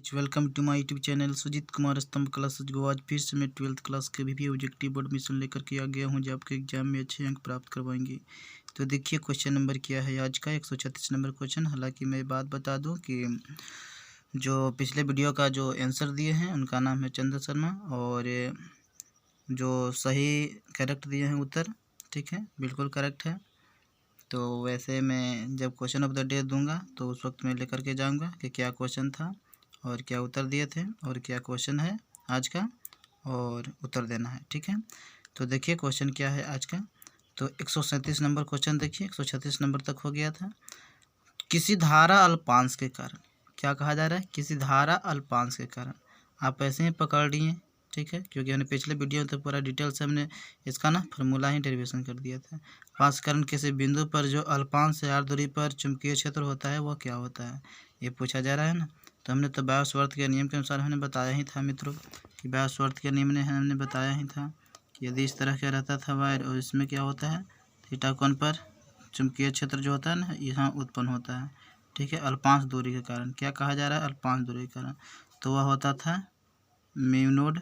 Welcome to my YouTube channel Sujeet Kumar Stambh classes गो। आज फिर से मैं 12th क्लास के भी ऑब्जेक्टिव बोर्ड मिशन लेकर के आ गया हूं जो आपके एग्जाम में अच्छे अंक प्राप्त करवाएंगे। तो देखिए क्वेश्चन नंबर क्या है आज का 136 नंबर क्वेश्चन। हालांकि मैं बात बता दूं कि जो पिछले वीडियो का जो आंसर दिए हैं उनका नाम है चंद्र शर्मा, और जो सही करेक्ट दिए हैं उत्तर, ठीक है, बिल्कुल करेक्ट है। तो वैसे मैं जब क्वेश्चन ऑफ द डे दूंगा तो उस वक्त मैं लेकर के जाऊंगा कि क्या क्वेश्चन था और क्या उत्तर दिए थे और क्या क्वेश्चन है आज का, और उत्तर देना है, ठीक है। तो देखिए क्वेश्चन क्या है आज का। तो 137 नंबर क्वेश्चन देखिए, 136 नंबर तक हो गया था। किसी धारा अल्पांश के कारण, क्या कहा जा रहा है, किसी धारा अल्पांश के कारण। आप ऐसे ही पकड़ लिए, ठीक है, क्योंकि हमने पिछले वीडियो में तो पूरा डिटेल से हमने इसका ना फार्मूला ही डेरिवेशन कर दिया था। पास कारण किसी बिंदु पर जो अल्पांश से r दूरी पर चुंबकीय क्षेत्र होता है वह क्या होता है, ये पूछा जा रहा है ना। तो हमने तो बायोस्वार्थ के नियम के अनुसार हमने बताया ही था मित्रों कि बायोस्वार्थ के नियम ने हमने बताया ही था कि यदि इस तरह का रहता था वायर और इसमें क्या होता है थीटा कोण पर चुंबकीय क्षेत्र जो होता है ना यहाँ उत्पन्न होता है, ठीक है, अल्पांश दूरी के कारण। क्या कहा जा रहा है, अल्पांश दूरी के कारण। तो वह होता था म्यू नोड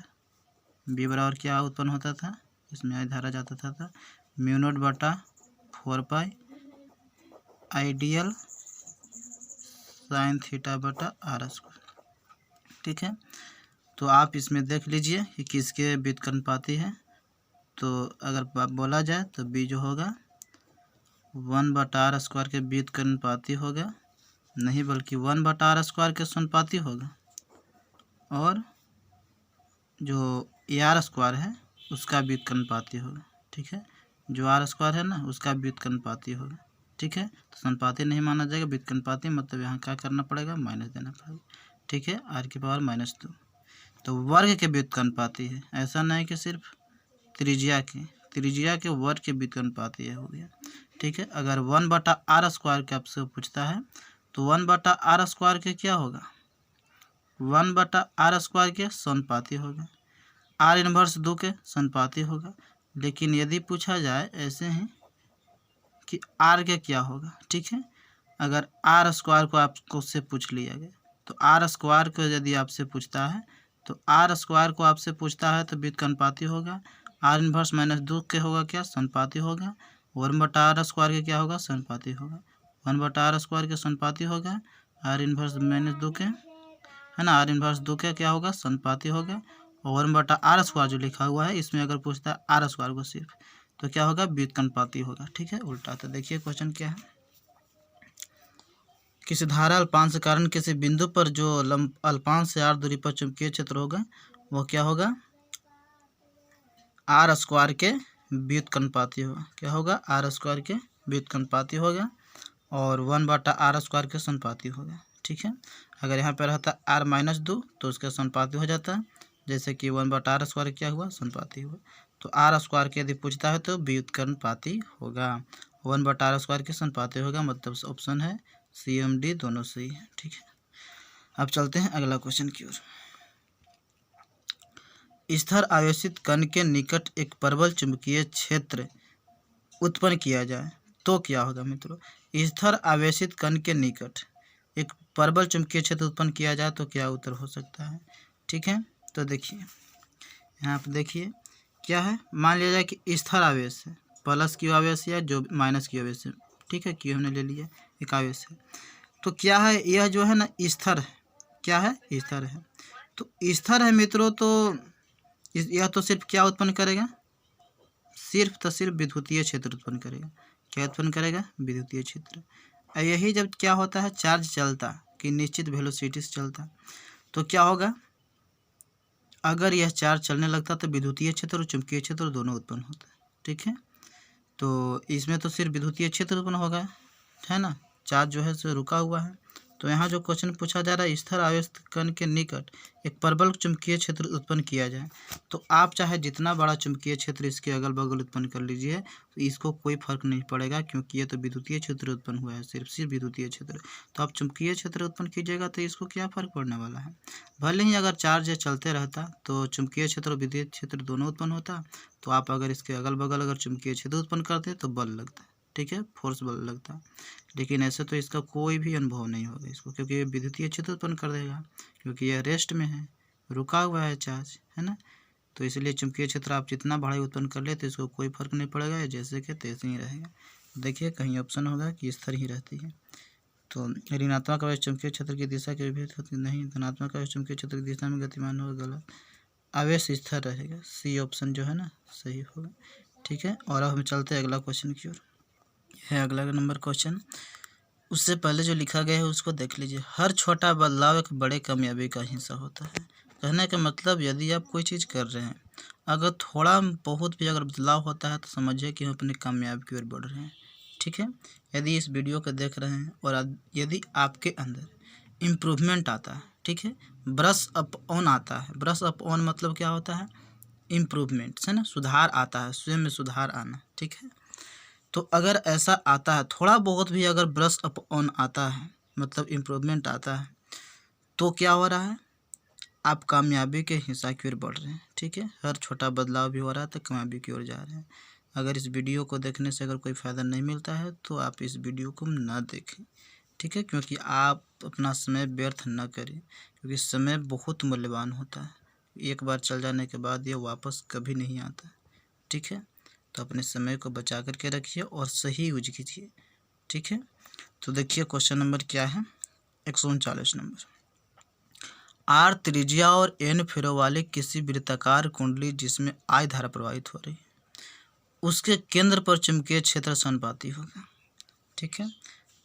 बी बराबर क्या उत्पन्न होता था, इसमें आई धारा जाता था म्यू नोड बटा 4 पाई आइडियल साइन थीटा बटा r स्क्वायर, ठीक है। तो आप इसमें देख लीजिए कि किसके व्युत्क्रमपाती है। तो अगर बोला जाए तो b जो होगा 1 बटा r स्क्वायर के व्युत्क्रमपाती होगा, नहीं बल्कि 1 बटा r स्क्वायर के समानुपाती होगा, और जो r स्क्वायर है उसका व्युत्क्रमपाती होगा, ठीक है। जो r स्क्वायर है ना उसका व्युत्क्रमपाती होगा, ठीक है। तो समानुपाती नहीं माना जाएगा, व्युत्क्रमपाती मतलब यहाँ क्या करना पड़ेगा, माइनस देना पड़ेगा, ठीक है, r की पावर -2। तो वर्ग के व्युत्क्रमपाती है, ऐसा नहीं कि सिर्फ त्रिज्या के वर्ग के व्युत्क्रमपाती हो गया, ठीक है। अगर 1 बटा r स्क्वायर के आपसे पूछता है तो 1 बटा r स्क्वायर के क्या होगा, 1 बटा r स्क्वायर के समानुपाती होगा, r इनवर्स 2 के समानुपाती होगा। लेकिन यदि पूछा जाए ऐसे ही कि r के क्या होगा, ठीक है, अगर r स्क्वायर को आपको से पूछ लिया गया तो r स्क्वायर को यदि आपसे पूछता है तो r स्क्वायर को आपसे पूछता है तो व्युत्क्रमपाती होगा, r इनवर्स -2 के होगा क्या, समानुपाती होगा। 1 बटा r स्क्वायर के क्या होगा, समानुपाती होगा। 1 बटा r स्क्वायर के समानुपाती होगा, r इनवर्स -2 के है ना, r इनवर्स 2 के क्या होगा, समानुपाती होगा। और 1 बटा r स्क्वायर जो लिखा हुआ है इसमें अगर पूछता है r स्क्वायर को सिर्फ तो क्या होगा, व्युत्क्रमपाती होगा, ठीक है, उल्टा। तो देखिए क्वेश्चन क्या है। किसी धारा अल्पांश के कारण किसी बिंदु पर जो अल्पांश से r दूरी पर चुंबकीय क्षेत्र होगा वह क्या होगा, r स्क्वायर के व्युत्क्रमपाती होगा। क्या होगा, r स्क्वायर के व्युत्क्रमपाती होगा, और 1 बटा r स्क्वायर के समानुपाती होगा, ठीक है। अगर यहाँ पर रहता r -2 तो उसका समानुपाती हो जाता है, जैसे कि 1 बटा r स्क्वायर क्या हुआ, समानुपाती हुआ। तो r स्क्वायर के यदि पूछता है तो व्युत्क्रमपाती होगा, 1 बटा r स्क्वायर के समानुपाती होगा, मतलब ऑप्शन है CMD दोनों सही है, ठीक है। अब चलते हैं अगला क्वेश्चन की ओर। स्थिर आवेशित कण के निकट एक प्रबल चुंबकीय क्षेत्र उत्पन्न किया जाए तो क्या होगा मित्रों। स्थिर आवेशित कण के निकट एक प्रबल चुंबकीय क्षेत्र उत्पन्न किया जाए तो क्या उत्तर हो सकता है, ठीक है। तो देखिए यहाँ पर देखिए क्या है, मान लिया जाए कि स्थिर आवेश है, प्लस क्यू आवेश है जो माइनस क्यू आवेश है, ठीक है, क्यू हमने ले लिया, एक आवेश है। तो क्या है, यह जो है ना स्थिर है, क्या है, स्थिर है। तो स्थिर है मित्रों, तो यह तो सिर्फ क्या उत्पन्न करेगा, सिर्फ तो सिर्फ विद्युतीय क्षेत्र उत्पन्न करेगा। क्या उत्पन्न करेगा, विद्युतीय क्षेत्र। यही जब क्या होता है, चार्ज चलता कि निश्चित वेलोसिटी से चलता तो क्या होगा, अगर यह चार्ज चलने लगता तो विद्युतीय क्षेत्र और चुंबकीय क्षेत्र दोनों उत्पन्न होता है, ठीक है। तो इसमें तो सिर्फ विद्युतीय क्षेत्र उत्पन्न होगा, है ना, चार्ज जो है सो रुका हुआ है। तो यहाँ जो क्वेश्चन पूछा जा रहा है, स्थिर आवेशित कण के निकट एक प्रबल चुंबकीय क्षेत्र उत्पन्न किया जाए, तो आप चाहे जितना बड़ा चुंबकीय क्षेत्र इसके अगल बगल उत्पन्न कर लीजिए तो इसको कोई फर्क नहीं पड़ेगा, क्योंकि ये तो विद्युतीय क्षेत्र उत्पन्न हुआ है, सिर्फ विद्युतीय क्षेत्र। तो आप चुंबकीय क्षेत्र उत्पन्न कीजिएगा तो इसको क्या फर्क पड़ने वाला है। भले ही अगर चार्ज चलते रहता तो चुंबकीय क्षेत्र और विद्युत क्षेत्र दोनों उत्पन्न होता, तो आप अगर इसके अगल बगल अगर चुंबकीय क्षेत्र उत्पन्न करते तो बल लगता, ठीक है, फोर्स बल लगता है। लेकिन ऐसे तो इसका कोई भी अनुभव नहीं होगा इसको, क्योंकि ये विद्युतीय क्षेत्र उत्पन्न कर देगा, क्योंकि यह रेस्ट में है, रुका हुआ है चार्ज, है ना। तो इसलिए चुंबकीय क्षेत्र आप जितना भारी उत्पन्न कर ले तो इसको कोई फर्क नहीं पड़ेगा, जैसे कि तैसे ही रहेगा। देखिए कहीं ऑप्शन होगा कि इस तरह ही रहती है। तो ऋणात्मक आवेश चुंबकीय क्षेत्र की दिशा के विपरीत होती नहीं, धनात्मक आवेश चुंबकीय क्षेत्र की दिशा में गतिमान होगा, गलत। आवेश स्थिर रहेगा, सी ऑप्शन जो है ना सही होगा, ठीक है। और अब हम चलते हैं अगला क्वेश्चन की ओर। है अगला नंबर क्वेश्चन। उससे पहले जो लिखा गया है उसको देख लीजिए। हर छोटा बदलाव एक बड़े कामयाबी का हिस्सा होता है। कहने का मतलब यदि आप कोई चीज़ कर रहे हैं, अगर थोड़ा बहुत भी अगर बदलाव होता है तो समझिए कि हम अपनी कामयाबी की ओर बढ़ रहे हैं, ठीक है। यदि इस वीडियो को देख रहे हैं और यदि आपके अंदर इम्प्रूवमेंट आता है, ठीक है, ब्रश अप ऑन आता है। ब्रश अप ऑन मतलब क्या होता है? इम्प्रूवमेंट, है ना, सुधार आता है, स्वयं में सुधार आना, ठीक है। तो अगर ऐसा आता है, थोड़ा बहुत भी अगर ब्रश अप ऑन आता है मतलब इम्प्रूवमेंट आता है, तो क्या हो रहा है? आप कामयाबी के हिस्सा की ओर बढ़ रहे हैं, ठीक है। हर छोटा बदलाव भी हो रहा है तो कामयाबी की ओर जा रहे हैं। अगर इस वीडियो को देखने से अगर कोई फ़ायदा नहीं मिलता है तो आप इस वीडियो को ना देखें, ठीक है, क्योंकि आप अपना समय व्यर्थ न करें, क्योंकि समय बहुत मूल्यवान होता है। एक बार चल जाने के बाद ये वापस कभी नहीं आता, ठीक है। तो अपने समय को बचा करके रखिए और सही यूज कीजिए, ठीक है। तो देखिए क्वेश्चन नंबर क्या है, 139 नंबर। आर त्रिज्या और एन फेरों वाले किसी वृत्ताकार कुंडली जिसमें I धारा प्रवाहित हो रही है, उसके केंद्र पर चुंबकीय क्षेत्र समानुपाती होगा, ठीक है।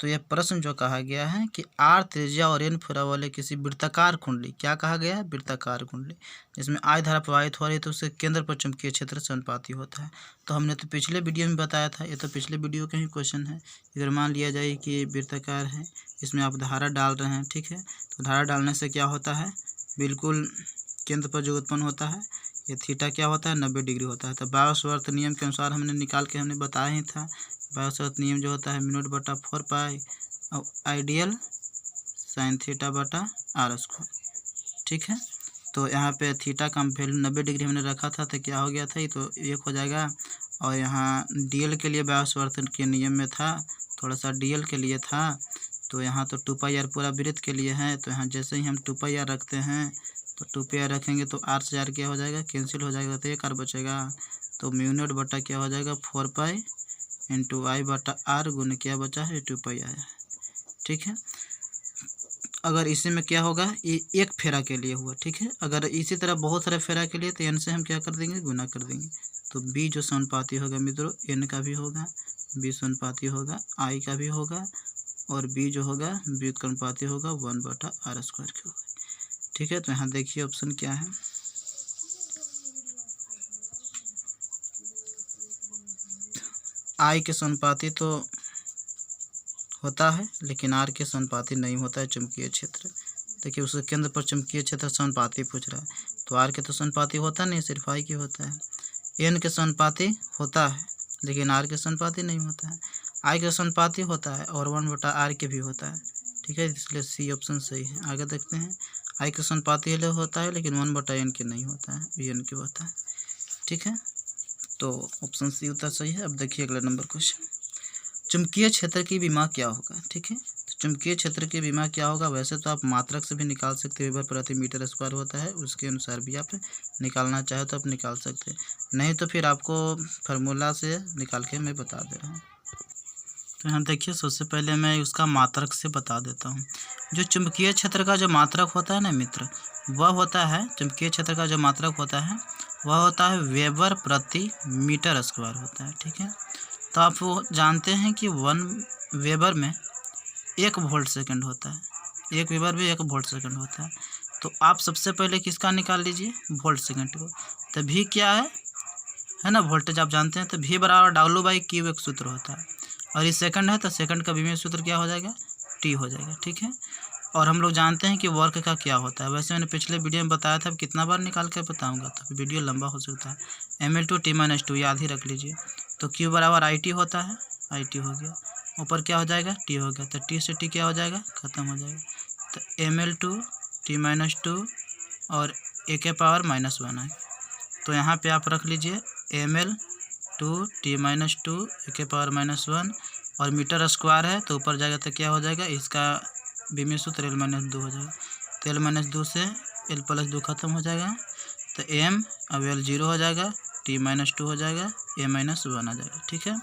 तो यह प्रश्न जो कहा गया है कि आर त्रिज्या और एन फेरों वाले किसी वृत्ताकार कुंडली, क्या कहा गया है? वृत्ताकार कुंडली जिसमें I धारा प्रवाहित हो रही है तो उसके केंद्र पर चुंबकीय क्षेत्र समानुपाती होता है। तो हमने तो पिछले वीडियो में बताया था, ये तो पिछले वीडियो का ही क्वेश्चन है। अगर मान लिया जाए कि ये वृत्ताकार है, इसमें आप धारा डाल रहे हैं, ठीक है, तो धारा डालने से क्या होता है? बिल्कुल केंद्र पर जो उत्पन्न होता है ये थीटा क्या होता है? 90 डिग्री होता है। तो बायोट-सावर्त नियम के अनुसार हमने निकाल के हमने बताया ही था। बायोट-सावर्त नियम जो होता है μ/4 पाई और आइडियल साइन थीटा बटा r स्क्वायर, ठीक है। तो यहाँ पे थीटा का वैल्यू 90 डिग्री हमने रखा था, तो क्या हो गया था? ये तो 1 हो जाएगा। और यहाँ dl के लिए बायोट-सावर्त के नियम में था, थोड़ा सा dl के लिए था, तो यहाँ तो 2πr पूरा वृत्त के लिए है। तो यहाँ जैसे ही हम 2πr रखते हैं तो 2πr रखेंगे तो r से r क्या हो जाएगा? कैंसिल हो जाएगा, तो 1 r बचेगा। तो μ0 बटा क्या हो जाएगा? 4 पाई इंटू आई बटा r गुने क्या बचा है? 2π आया है, ठीक है। अगर इसी में क्या होगा? ये एक फेरा के लिए हुआ, ठीक है। अगर इसी तरह बहुत सारे फेरा के लिए तो n से हम क्या कर देंगे? गुना कर देंगे। तो b जो समानुपाती होगा मित्रों n का भी होगा, b समानुपाती होगा i का भी होगा, और b जो होगा व्युत्क्रमानुपाती होगा 1/r स्क्वायर के होगा, ठीक है। तो यहाँ देखिए ऑप्शन क्या है, I के समानुपाती तो होता है लेकिन R के समानुपाती नहीं होता है चुंबकीय क्षेत्र। देखिए उसके केंद्र पर चुंबकीय क्षेत्र समानुपाती पूछ रहा है, तो R के तो समानुपाती होता नहीं, सिर्फ I के होता है। N के समानुपाती होता है लेकिन R के समानुपाती नहीं होता है। I के समानुपाती होता है और 1/r के भी होता है, ठीक है, इसलिए सी ऑप्शन सही है। आगे देखते हैं, I के समानुपाती होता है लेकिन 1/n के नहीं होता है, n के होता है, ठीक है। तो ऑप्शन सी उत्तर सही है। अब देखिए अगला नंबर क्वेश्चन। चुंबकीय क्षेत्र की विमा क्या होगा, ठीक है। तो चुंबकीय क्षेत्र की विमा क्या होगा? वैसे तो आप मात्रक से भी निकाल सकते हैं, वेबर प्रति मीटर स्क्वायर होता है, उसके अनुसार भी आप निकालना चाहे तो आप निकाल सकते हैं, नहीं तो फिर आपको फार्मूला से निकाल के मैं बता दे रहा हूँ। तो यहाँ देखिए सबसे पहले मैं उसका मात्रक से बता देता हूँ। जो चुंबकीय क्षेत्र का जो मात्रक होता है ना मित्र, वह होता है, चुंबकीय क्षेत्र का जो मात्रक होता है वह होता है वेबर प्रति मीटर स्क्वायर होता है, ठीक है। तो आप वो जानते हैं कि 1 वेबर में 1 वोल्ट सेकंड होता है, 1 वेबर में 1 वोल्ट सेकंड होता है। तो आप सबसे पहले किसका निकाल लीजिए? वोल्ट सेकंड को। तो भी क्या है ना, वोल्टेज आप जानते हैं, तो V बराबर W/Q एक सूत्र होता है, और ये सेकंड है तो सेकंड का विमेय सूत्र क्या हो जाएगा? T हो जाएगा, ठीक है। और हम लोग जानते हैं कि वर्क का क्या होता है, वैसे मैंने पिछले वीडियो में बताया था, कितना बार निकाल कर बताऊंगा तो वीडियो लंबा हो सकता है। mL/T-2 याद ही रख लीजिए। तो Q बराबर IT होता है, IT हो गया, ऊपर क्या हो जाएगा? T हो गया, तो T से T क्या हो जाएगा? ख़त्म हो जाएगा। तो mL/T-2 और a के पावर -1 है। तो यहाँ पे आप रख लीजिए mL 2 T-2 e⁻⁻1 और मीटर स्क्वायर है तो ऊपर जाएगा तो क्या हो जाएगा, इसका बीमीय सूत्र L-2 हो जाएगा। तो L-2 से L+2 खत्म हो जाएगा तो m अब L0 हो जाएगा, T-2 हो जाएगा, a-1 आ जाएगा। ठीक है,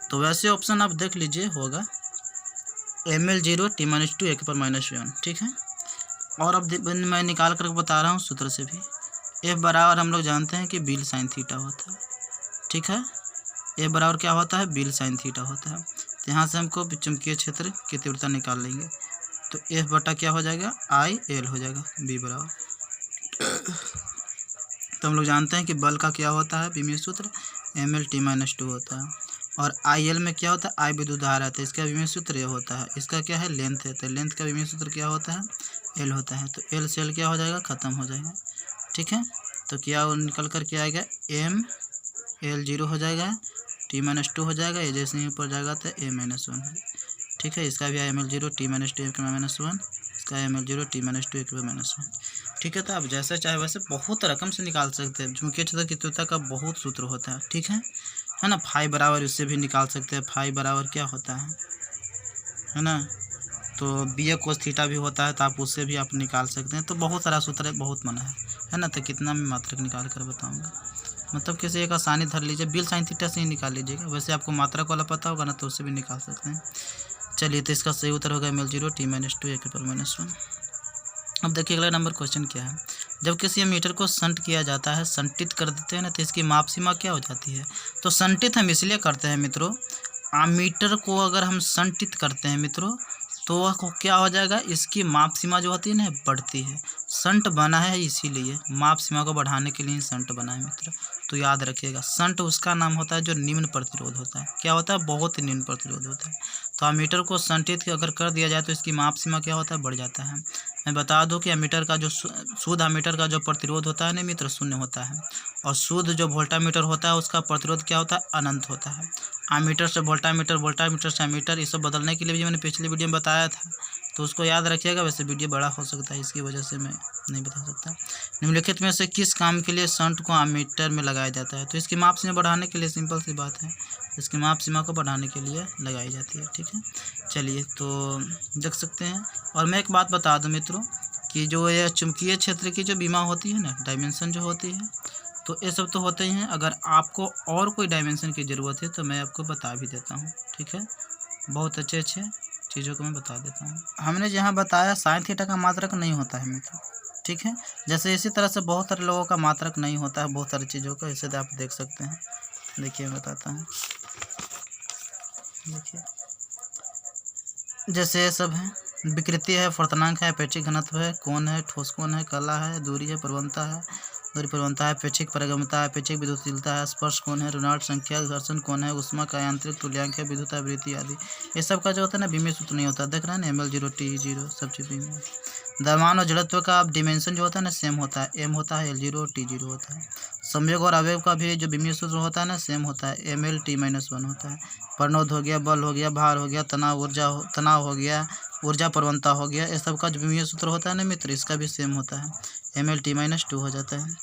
तो वैसे ऑप्शन आप देख लीजिए होगा ml0 T-2 e⁻⁻1। ठीक है, और अब मैं निकाल कर बता रहा हूँ सूत्र से भी। F बराबर हम लोग जानते हैं कि बील साइन थीटा होता है। ठीक है, F बराबर क्या होता है, बील साइन थीटा होता है। तो यहाँ से हमको चुंबकीय क्षेत्र की तीव्रता निकाल लेंगे तो F बटा क्या हो जाएगा, IL हो जाएगा B बराबर। तो हम लोग जानते हैं कि बल का क्या होता है, बीमीय सूत्र ml-T-2 होता है, और IL में क्या होता है, I विद्युत धारा है तो इसका बीमीय सूत्र ये होता है। इसका क्या है, लेंथ है, तो लेंथ का बीमीय सूत्र क्या होता है, L होता है। तो L से L क्या हो जाएगा, ख़त्म हो जाएगा। ठीक है, तो क्या निकल कर के आएगा, m L0 हो जाएगा, T-2 हो जाएगा, ये जैसे ही ऊपर जाएगा तो a-1 हो जाएगा। ठीक है, इसका भी ml0 T-2 e⁻⁻1, इसका ml0 T-2 e⁻⁻1। ठीक है, तो आप जैसे चाहे वैसे बहुत रकम से निकाल सकते हैं। चुंबकीय क्षेत्र की तीव्रता का बहुत सूत्र होता है। ठीक है ना, फाई बराबर उससे भी निकाल सकते हैं। फाई बराबर क्या होता है ना, तो बी कोस थीटा भी होता है, तो आप उससे भी आप निकाल सकते हैं। तो बहुत सारा सूत्र है, बहुत मना है ना। तो कितना मैं मात्रक निकाल कर बताऊंगा, मतलब किसी एक आसानी धर लीजिए, बील साइन थीटा से ही निकाल लीजिएगा। वैसे आपको मात्रक वाला पता होगा ना, तो उससे भी निकाल सकते हैं। चलिए, तो इसका सही उत्तर होगा ml0 T-2 e⁻⁻1। अब देखिए अगला नंबर क्वेश्चन क्या है। जब किसी मीटर को संट किया जाता है, संटित कर देते हैं ना, तो इसकी माप सीमा क्या हो जाती है। तो संटित हम इसलिए करते हैं मित्रों, मीटर को अगर हम संटित करते हैं मित्रों तो वह क्या हो जाएगा, इसकी माप सीमा जो होती है ना बढ़ती है। संट बना है इसीलिए, माप सीमा को बढ़ाने के लिए संट बना है मित्र। तो याद रखिएगा, संट उसका नाम होता है जो निम्न प्रतिरोध होता है। क्या होता है, बहुत ही निम्न प्रतिरोध होता है। तो अमीटर को संटित अगर कर दिया जाए तो इसकी माप सीमा क्या होता है, बढ़ जाता है। मैं बता दूं कि अमीटर का जो शुद्ध अमीटर का जो प्रतिरोध होता है ना मित्र, 0 होता है, और शुद्ध जो वोल्टामीटर होता है उसका प्रतिरोध क्या होता है, अनंत होता है। अमीटर से वोल्टामीटर, वोल्टामीटर से अमीटर, ये सब बदलने के लिए भी मैंने पिछले वीडियो में बताया था, तो उसको याद रखिएगा। वैसे वीडियो बड़ा हो सकता है, इसकी वजह से मैं नहीं बता सकता। निम्नलिखित में से किस काम के लिए संट को अमीटर में लगाया जाता है। तो इसकी माप सीमा बढ़ाने के लिए, सिंपल सी बात है, इसकी माप सीमा को बढ़ाने के लिए लगाई जाती है। ठीक है, चलिए तो देख सकते हैं। और मैं एक बात बता दूं मित्रों कि जो यह चुंबकीय क्षेत्र की जो बीमा होती है ना, डायमेंशन जो होती है, तो ये सब तो होते ही हैं। अगर आपको और कोई डायमेंशन की ज़रूरत है तो मैं आपको बता भी देता हूँ। ठीक है, बहुत अच्छे अच्छे चीज़ों को मैं बता देता हूँ। हमने जहाँ बताया साइन थीटा का मात्रक नहीं होता है मित्रों। ठीक है, जैसे इसी तरह से बहुत सारे लोगों का मात्रक नहीं होता है, बहुत सारी चीज़ों का, इसे आप देख सकते हैं। देखिए मैं बताता हूँ, देखिए जैसे ये सब है, विकृति है, फर्तनांक है, अपेक्षिक घनत्व है, कोण है, ठोस कोण है, कला है, दूरी है, प्रवणता है, दूरी प्रवणता है, अपेक्षिक पारगम्यता है, अपेक्षिक विद्युतशीलता है, स्पर्श कोण है, रेनॉल्ड्स संख्या, घर्षण कोण है, ऊष्मा का यांत्रिक तुल्यांक है, विद्युत आवृत्ति आदि। ये सब का जो होता है ना, बीमीय सूत्र नहीं होता। देख रहे हैं ना, ml0 T0 सब चीज़ बीमीय। द्रव्यमान और जड़त्व का डिमेंशन जो होता है ना, सेम होता है, m होता है, L0 और T0 होता है। संयोग और अवयव का भी जो बीमीय सूत्र होता है ना, सेम होता है, ml-T-1 होता है। प्रणोद हो गया, बल हो गया, भार हो गया, तनाव हो गया, ऊर्जा प्रवणता हो गया, ये सब का जो बीमीय सूत्र होता है ना मित्र, इसका भी सेम होता है, ml-T-2 हो जाता है।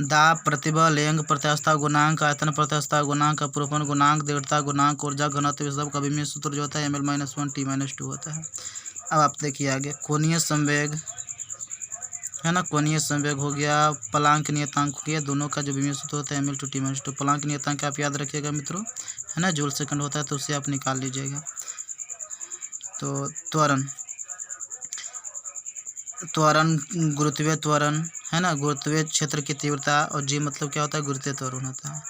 दाब, प्रतिबल, लिंग, प्रत्यास्थता गुणांक, आयतन प्रत्यास्थता गुणांक, अपरूपण गुणांक, दृढ़ता गुणांक, ऊर्जा घनत्व, ये सब का बीमीय सूत्र जो होता है ml-1 T-2 होता है। अब आप देखिए आगे, कोणीय संवेग है ना, कोणीय संवेग हो गया, प्लांक नियतांक हो गया, दोनों का जो बीमीय सूत्र होता है ml-2 T-2। प्लांक नियतांक आप याद रखिएगा मित्रों, है ना, जूल सेकंड होता है, तो उसे आप निकाल लीजिएगा। तो त्वरण, गुरुत्वीय त्वरण है ना, गुरुत्वीय क्षेत्र की तीव्रता, और जी मतलब क्या होता है, गुरुत्वीय त्वरण होता है।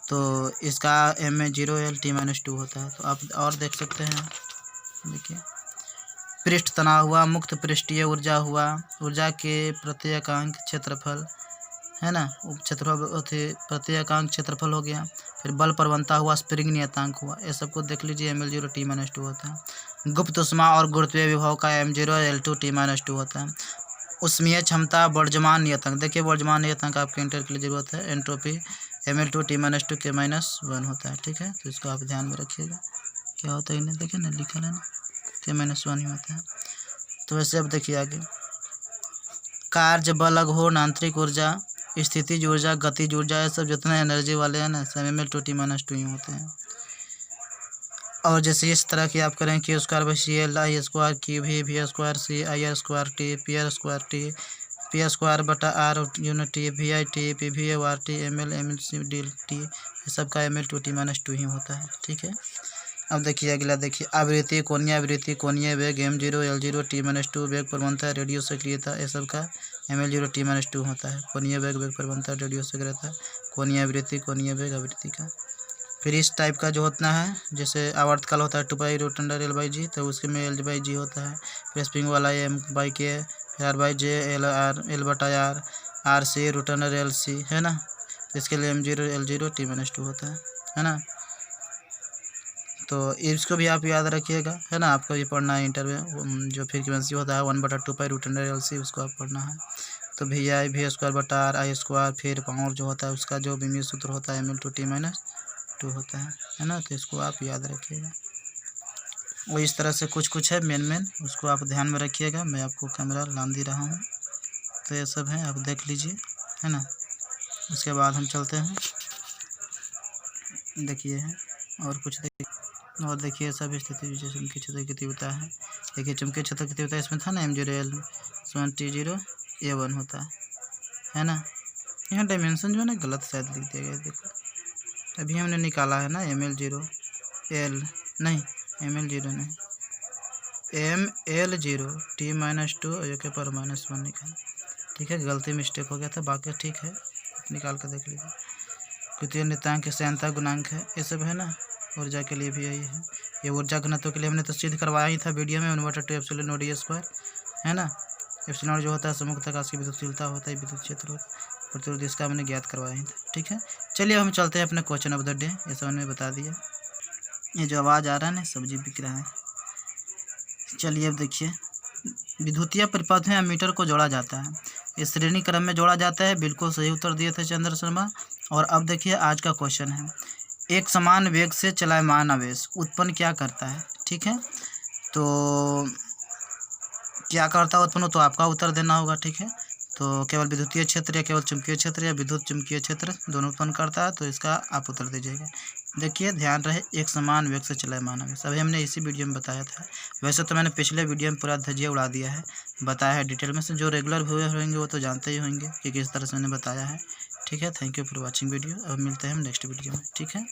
तो इसका m0 L T-2 होता है। तो आप और देख सकते हैं, देखिए पृष्ठ तनाव हुआ, मुक्त पृष्ठीय ऊर्जा हुआ, ऊर्जा के प्रत्येकांक क्षेत्रफल है ना, क्षेत्रफल प्रत्येकांक क्षेत्रफल हो गया। फिर बल प्रवणता हुआ, स्प्रिंग नियतांक हुआ, ये सबको देख लीजिए ml0 T-2 होता है। गुप्त ऊष्मा और गुरुत्वीय विभव का m0 L2 T-2 होता है। ऊष्मीय क्षमता, वर्जमान नियतांक, देखिए वर्जमान नियतांक आपके इंटर के लिए जरूरत है, एंट्रोपी ml2 T-2 K-1 होता है। ठीक है, तो इसको आप ध्यान में रखिएगा, क्या होता है इन्हें देखिए ना, लिखा है ना, K-1 ही होता है। तो वैसे अब देखिए आगे, कार्य, बल, घूर्ण, आंतरिक ऊर्जा, स्थितिज ऊर्जा, गतिज ऊर्जा, ये सब जितने एनर्जी वाले हैं ना सब mL2T-2 ही होते हैं। और जैसे इस तरह की आप करें Q square by C L, I square Q V square C, I R square T, P R square T, P square बटा R unit T, V I T, P V R T, M L C D T, ये सब का mL2T-2 ही होता है। ठीक है, अब देखिए अगला, देखिए आवृत्ति, कोणीय वेग m0 l0 T-2 वेग प्रवणता रेडियो सक्रियता, ये सब का mL0T-2 होता है। कोणीय वेग, वेग प्रवणता, रेडियो सक्रियता, कोणीय आवृत्ति, कोणीय वेग, आवृत्ति का। फिर इस टाइप का जो होता है, जैसे आवर्तकाल होता है 2π√L/g, तो उसके में L/g होता है। फिर स्प्रिंग वाला M/K, फिर R/J, L/R, RC√LC है ना, तो इसके लिए m0 l0 T-2 होता है ना। तो इसको भी आप याद रखिएगा, है ना। आपको ये पढ़ना है इंटरवल जो फ्रीक्वेंसी होता है 1/2π√LC, उसको आप पढ़ना है। तो V स्क्वायर बटा R, आई स्क्वायर, फिर पावर जो होता है उसका जो विमीय सूत्र होता है mL2T-2 होता है ना। तो इसको आप याद रखिएगा। वो इस तरह से कुछ है मेन उसको आप ध्यान में रखिएगा। मैं आपको कैमरा लान दे रहा हूँ, तो ये सब है, आप देख लीजिए, है ना। उसके बाद हम चलते हैं, देखिए है और कुछ देखिए, और देखिए सब स्थिति विशेष चुंबकीय क्षेत्र की तीव्रता है। देखिए चुंबकीय क्षेत्र की तीव्रता इसमें था ना m0 L T0 होता है ना। यहाँ डायमेंशन जो है ना गलत शायद लिख दिया गया, देखो अभी हमने निकाला है ना mL0 नहीं mL0 T-2 के पर -1 निकाल। ठीक है, गलती मिस्टेक हो गया था, बाकी ठीक है, निकाल कर देख लीजिए। द्वितीय नियतांक श्यानता गुणांक है, ये सब है ना। ऊर्जा के लिए भी यही है, ये ऊर्जा घनत्व के लिए हमने तो सिद्ध करवाया ही था वीडियो में, 1/2ε0d² है ना। एप्सिलॉन जो होता है समुक्त आकाश की विद्युतशीलता होता है, विद्युत क्षेत्र होता है, प्रतिरोध इसका हमने ज्ञात करवाया ही था। ठीक है, चलिए हम चलते हैं अपने क्वेश्चन ऑफ द डे। ये सब हमने बता दिया। ये जो आवाज़ आ रहा है ना, सब्जी बिक रहा है। चलिए अब देखिए, विद्युतीय परिपथ में एमीटर को जोड़ा जाता है, इस श्रेणी क्रम में जोड़ा जाता है। बिल्कुल सही उत्तर दिए थे चंद्र शर्मा। और अब देखिए आज का क्वेश्चन है, एक समान वेग से चलायमान आवेश उत्पन्न क्या करता है। ठीक है, तो क्या करता है उत्पन्न, तो आपका उत्तर देना होगा। ठीक है, तो केवल विद्युतीय क्षेत्र या केवल चुंबकीय क्षेत्र या विद्युत चुंबकीय क्षेत्र दोनों उत्पन्न करता है, तो इसका आप उत्तर दीजिएगा। देखिए ध्यान रहे, एक समान वेग से चलायमान आवेश, अभी हमने इसी वीडियो में बताया था। वैसे तो मैंने पिछले वीडियो में पूरा धजिया उड़ा दिया है, बताया है डिटेल में से। जो रेगुलर हुए होंगे वो तो जानते ही होंगे कि किस तरह से मैंने बताया है। ठीक है, thank you for watching video. अब मिलते हैं हम नेक्स्ट वीडियो में। ठीक है।